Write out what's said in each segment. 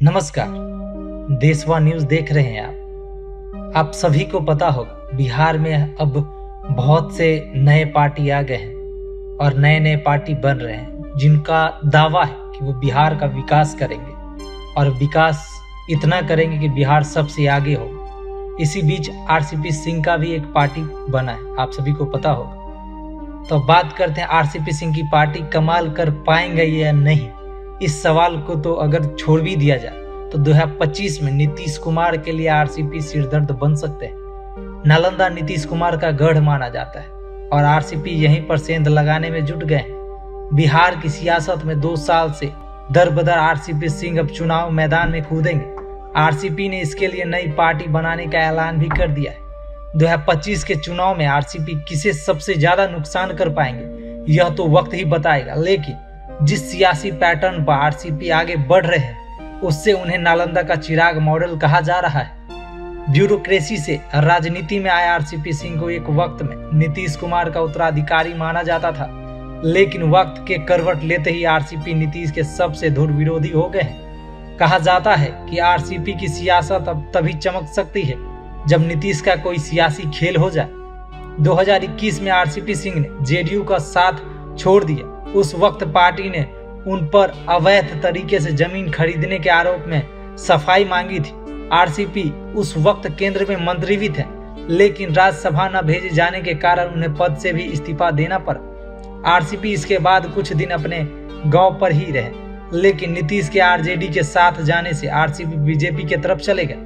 नमस्कार। देशवा न्यूज देख रहे हैं आप सभी को पता होगा बिहार में अब बहुत से नए पार्टी आ गए हैं और नए नए पार्टी बन रहे हैं जिनका दावा है कि वो बिहार का विकास करेंगे और विकास इतना करेंगे कि बिहार सबसे आगे होगा। इसी बीच आरसीपी सिंह का भी एक पार्टी बना है, आप सभी को पता होगा। तो बात करते हैं आरसीपी सिंह की पार्टी कमाल कर पाएंगे या नहीं। इस सवाल को तो अगर छोड़ भी दिया जाए तो 2025 में नीतीश कुमार के लिए आरसीपी सिरदर्द बन सकते हैं। नालंदा नीतीश कुमार का गढ़ माना जाता है और आरसीपी यहीं पर सेंध लगाने में जुट गए हैं। बिहार की सियासत में 2 साल से दर बदर आरसीपी सिंह अब चुनाव मैदान में कूदेंगे। आरसीपी ने इसके लिए नई पार्टी बनाने का ऐलान भी कर दिया है। 2025 के चुनाव में आरसीपी किसे सबसे ज्यादा नुकसान कर पाएंगे यह तो वक्त ही बताएगा, लेकिन जिस सियासी पैटर्न पर आरसीपी आगे बढ़ रहे हैं उससे उन्हें नालंदा का चिराग मॉडल कहा जा रहा है। ब्यूरोक्रेसी से राजनीति में आए आरसीपी सिंह को एक वक्त में नीतीश कुमार का उत्तराधिकारी माना जाता था, लेकिन वक्त के करवट लेते ही आरसीपी नीतीश के सबसे धुर विरोधी हो गए हैं। कहा जाता है कि आरसीपी की सियासत अब तभी चमक सकती है जब नीतीश का कोई सियासी खेल हो जाए। 2021 में आरसीपी सिंह ने जेडीयू का साथ छोड़ दिया। उस वक्त पार्टी ने उन पर अवैध तरीके से जमीन खरीदने के आरोप में सफाई मांगी थी। आरसीपी उस वक्त केंद्र में मंत्री भी थे, लेकिन राज्यसभा न भेजे जाने के कारण उन्हें पद से भी इस्तीफा देना पड़ा। आरसीपी इसके बाद कुछ दिन अपने गांव पर ही रहे, लेकिन नीतीश के आरजेडी के साथ जाने से आरसीपी बीजेपी की तरफ चले गए।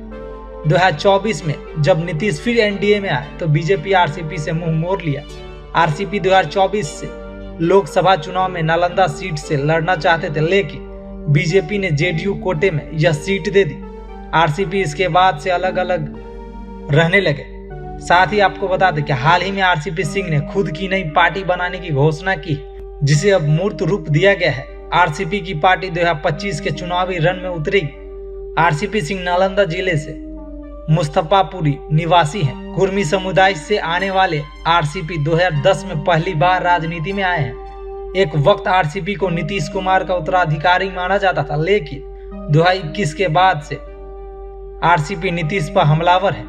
2024 में जब नीतीश फिर एनडीए में आए तो बीजेपी आरसीपी से मुंह मोड़ लिया। आरसीपी 2024 से लोकसभा चुनाव में नालंदा सीट से लड़ना चाहते थे, लेकिन बीजेपी ने जेडीयू कोटे में यह सीट दे दी। आरसीपी इसके बाद से अलग अलग रहने लगे। साथ ही आपको बता दें कि हाल ही में आरसीपी सिंह ने खुद की नई पार्टी बनाने की घोषणा की, जिसे अब मूर्त रूप दिया गया है। आरसीपी की पार्टी 2025 के चुनावी रण में उतरेगी। आरसीपी सिंह नालंदा जिले से मुस्तफापुरी निवासी हैं। कुर्मी समुदाय से आने वाले आरसीपी 2010 में पहली बार राजनीति में आए हैं। एक वक्त आरसीपी को नीतीश कुमार का उत्तराधिकारी माना जाता था, लेकिन 2021 के बाद से आरसीपी नीतीश पर हमलावर है।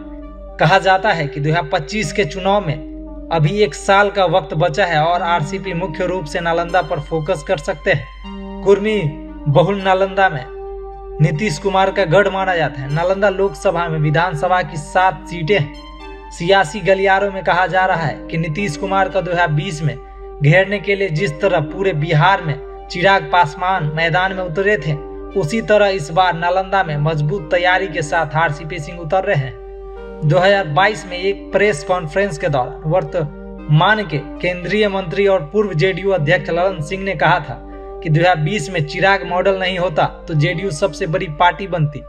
कहा जाता है कि 2025 के चुनाव में अभी 1 साल का वक्त बचा है और आरसीपी मुख्य रूप से नालंदा पर फोकस कर सकते हैं। कुर्मी बहुल नालंदा में नीतीश कुमार का गढ़ माना जाता है। नालंदा लोकसभा में विधानसभा की 7 सीटें हैं। सियासी गलियारों में कहा जा रहा है कि नीतीश कुमार का 2020 में घेरने के लिए जिस तरह पूरे बिहार में चिराग पासवान मैदान में उतरे थे, उसी तरह इस बार नालंदा में मजबूत तैयारी के साथ आरसीपी सिंह उतर रहे हैं। 2022 में एक प्रेस कॉन्फ्रेंस के दौरान वर्तमान के केंद्रीय मंत्री और पूर्व जेडीयू अध्यक्ष ललन सिंह ने कहा था कि 2020 में चिराग मॉडल नहीं होता तो जेडीयू सबसे बड़ी पार्टी बनती।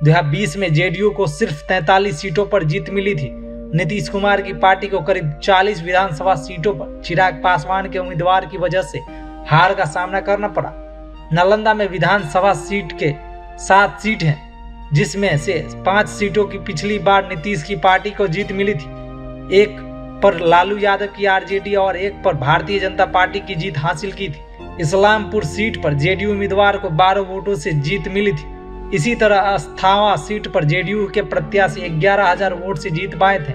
2020 में जेडीयू को सिर्फ 43 सीटों पर जीत मिली थी। नीतीश कुमार की पार्टी को करीब 40 विधानसभा सीटों पर चिराग पासवान के उम्मीदवार की वजह से हार का सामना करना पड़ा। नालंदा में विधानसभा सीट के 7 सीट हैं, जिसमें से 5 सीटों की पिछली बार नीतीश की पार्टी को जीत मिली थी। एक पर लालू यादव की आरजेडी और एक पर भारतीय जनता पार्टी की जीत हासिल की थी। इस्लामपुर सीट पर जेडीयू उम्मीदवार को 12 वोटों से जीत मिली थी। इसी तरह अस्थावा सीट पर जेडीयू के प्रत्याशी 11,000 वोट से जीत पाए थे।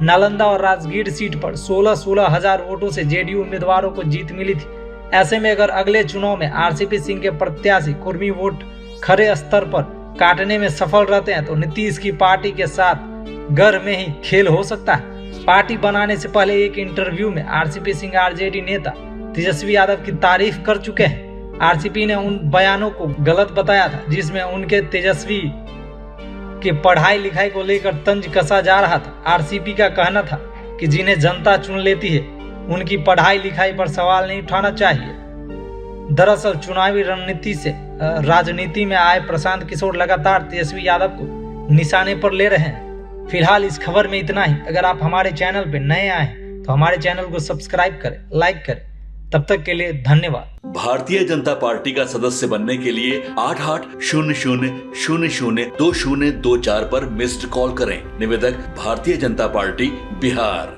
नालंदा और राजगीर सीट पर 16,000 वोटों से जेडीयू उम्मीदवारों को जीत मिली थी। ऐसे में अगर अगले चुनाव में आरसीपी सिंह के प्रत्याशी कुर्मी वोट खरे स्तर पर काटने में सफल रहते हैं तो नीतीश की पार्टी के साथ घर में ही खेल हो सकता है। पार्टी बनाने से पहले एक इंटरव्यू में आरसीपी सिंह आरजेडी नेता तेजस्वी यादव की तारीफ कर चुके हैं। आरसीपी ने उन बयानों को गलत बताया था जिसमें उनके तेजस्वी की पढ़ाई लिखाई को लेकर तंज कसा जा रहा था। आरसीपी का कहना था कि जिन्हें जनता चुन लेती है उनकी पढ़ाई लिखाई पर सवाल नहीं उठाना चाहिए। दरअसल चुनावी रणनीति से राजनीति में आए प्रशांत किशोर लगातार तेजस्वी यादव को निशाने पर ले रहे हैं। फिलहाल इस खबर में इतना ही। अगर आप हमारे चैनल पर नए आए तो हमारे चैनल को सब्सक्राइब करें, लाइक करें। तब तक के लिए धन्यवाद। भारतीय जनता पार्टी का सदस्य बनने के लिए 8800002024 पर मिस्ड कॉल करें। निवेदक भारतीय जनता पार्टी बिहार।